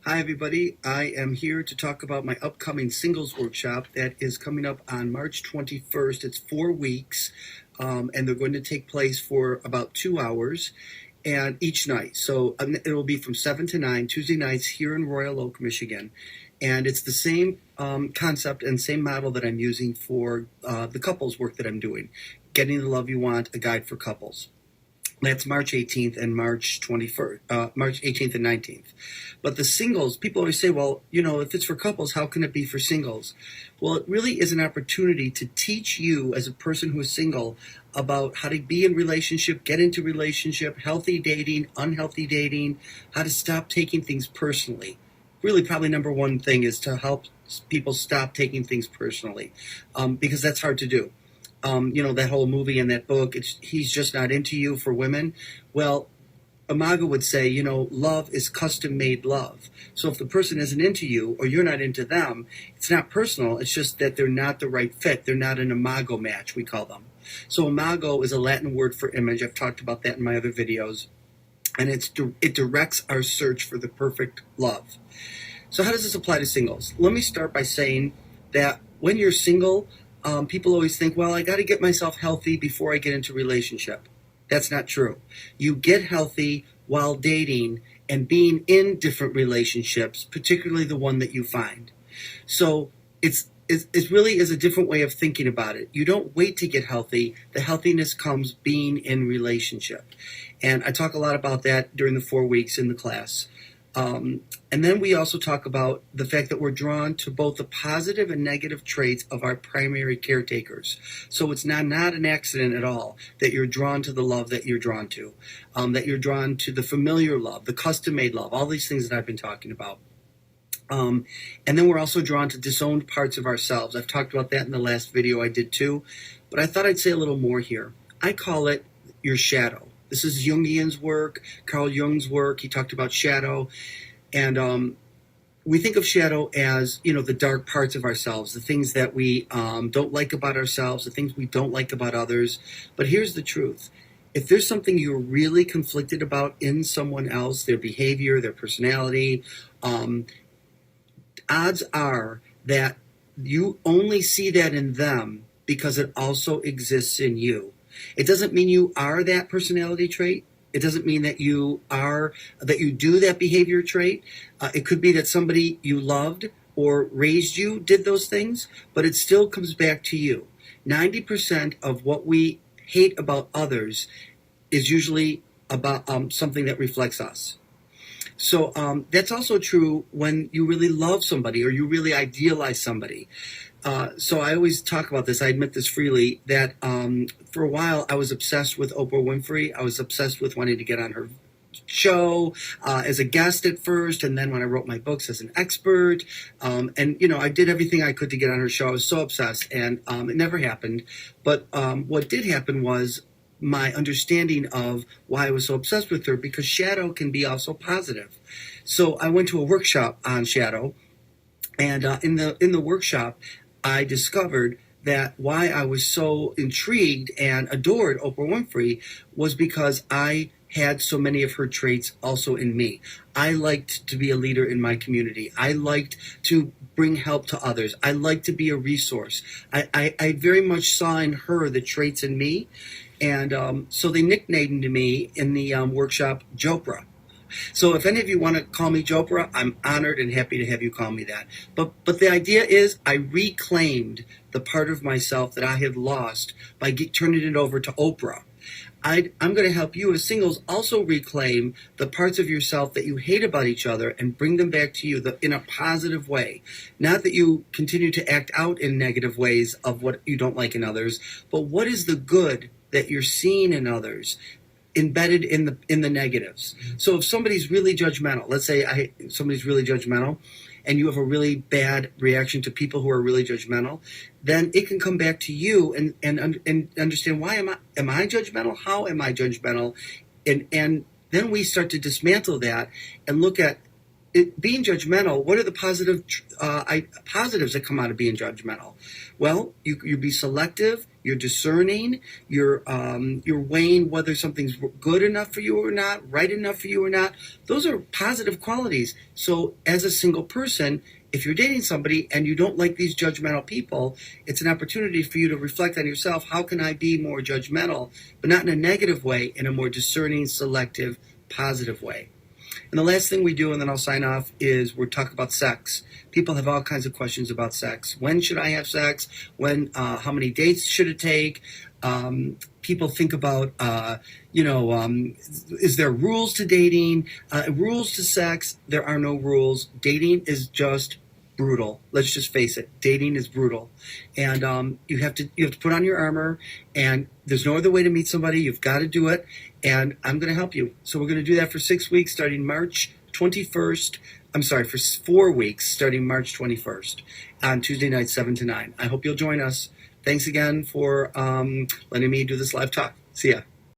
Hi, everybody. I am here to talk about my upcoming singles workshop that is coming up on March 21st. It's 4 weeks, and they're going to take place for about 2 hours and each night. So it will be from 7 to 9, Tuesday nights here in Royal Oak, Michigan. And it's the same concept and same model that I'm using for the couples work that I'm doing. Getting the Love You Want, a guide for couples. That's March 18th and March 21st, March 18th and 19th. But the singles, people always say, well, if it's for couples, how can it be for singles? Well, it really is an opportunity to teach you as a person who is single about how to be in relationship, get into relationship, healthy dating, unhealthy dating, how to stop taking things personally. Really, probably number one thing is to help people stop taking things personally, because that's hard to do. That whole movie and that book, he's just not into you for women. Well, Imago would say, love is custom-made love. So if the person isn't into you or you're not into them, it's not personal. It's just that they're not the right fit. They're not an Imago match, we call them. So Imago is a Latin word for image. I've talked about that in my other videos. And it directs our search for the perfect love. So how does this apply to singles? Let me start by saying that when you're single, people always think, well, I got to get myself healthy before I get into a relationship. That's not true. You get healthy while dating and being in different relationships, particularly the one that you find. So it really is a different way of thinking about it. You don't wait to get healthy. The healthiness comes being in relationship. And I talk a lot about that during the 4 weeks in the class. And then we also talk about the fact that we're drawn to both the positive and negative traits of our primary caretakers. So it's not an accident at all that you're drawn to the love that you're drawn to, that you're drawn to the familiar love, the custom-made love, all these things that I've been talking about. And then we're also drawn to disowned parts of ourselves. I've talked about that in the last video I did too, but I thought I'd say a little more here. I call it your shadow. This is Jungian's work, Carl Jung's work. He talked about shadow. And we think of shadow as, the dark parts of ourselves, the things that we don't like about ourselves, the things we don't like about others. But here's the truth. If there's something you're really conflicted about in someone else, their behavior, their personality, odds are that you only see that in them because it also exists in you. It doesn't mean you are that personality trait. It doesn't mean that you do that behavior trait. It could be that somebody you loved or raised you did those things, but it still comes back to you. 90% of what we hate about others is usually about something that reflects us. So that's also true when you really love somebody or you really idealize somebody. So I always talk about this. I admit this freely, that for a while I was obsessed with Oprah Winfrey. I was obsessed with wanting to get on her show as a guest at first, and then when I wrote my books as an expert. And, I did everything I could to get on her show. I was so obsessed, and it never happened. But what did happen was my understanding of why I was so obsessed with her, because shadow can be also positive. So I went to a workshop on shadow, and in the workshop, I discovered that why I was so intrigued and adored Oprah Winfrey was because I had so many of her traits also in me. I liked to be a leader in my community. I liked to bring help to others. I liked to be a resource. I very much saw in her the traits in me. And so they nicknamed me in the workshop Jopra. So if any of you want to call me Jopra, I'm honored and happy to have you call me that. But the idea is I reclaimed the part of myself that I had lost by turning it over to Oprah. I'm going to help you as singles also reclaim the parts of yourself that you hate about each other and bring them back to you in a positive way. Not that you continue to act out in negative ways of what you don't like in others, but what is the good that you're seeing in others embedded in the negatives. So if somebody's really judgmental, let's say somebody's really judgmental, and you have a really bad reaction to people who are really judgmental, then it can come back to you and understand, why am I judgmental? How am I judgmental? And then we start to dismantle that and look at it, being judgmental. What are the positives that come out of being judgmental? Well, you be selective. You're discerning. You're weighing whether something's good enough for you or not, right enough for you or not. Those are positive qualities. So as a single person, if you're dating somebody and you don't like these judgmental people, it's an opportunity for you to reflect on yourself. How can I be more judgmental, but not in a negative way, in a more discerning, selective, positive way? And the last thing we do, and then I'll sign off, is we'll talk about sex. People have all kinds of questions about sex. When should I have sex? When? How many dates should it take? People think about, is there rules to dating? Rules to sex? There are no rules. Dating is just brutal. Let's just face it. Dating is brutal, and you have to put on your armor. And there's no other way to meet somebody. You've got to do it. And I'm going to help you. So we're going to do that for 6 weeks, starting March 21st. I'm sorry, for 4 weeks, starting March 21st on Tuesday night, 7 to 9. I hope you'll join us. Thanks again for letting me do this live talk. See ya.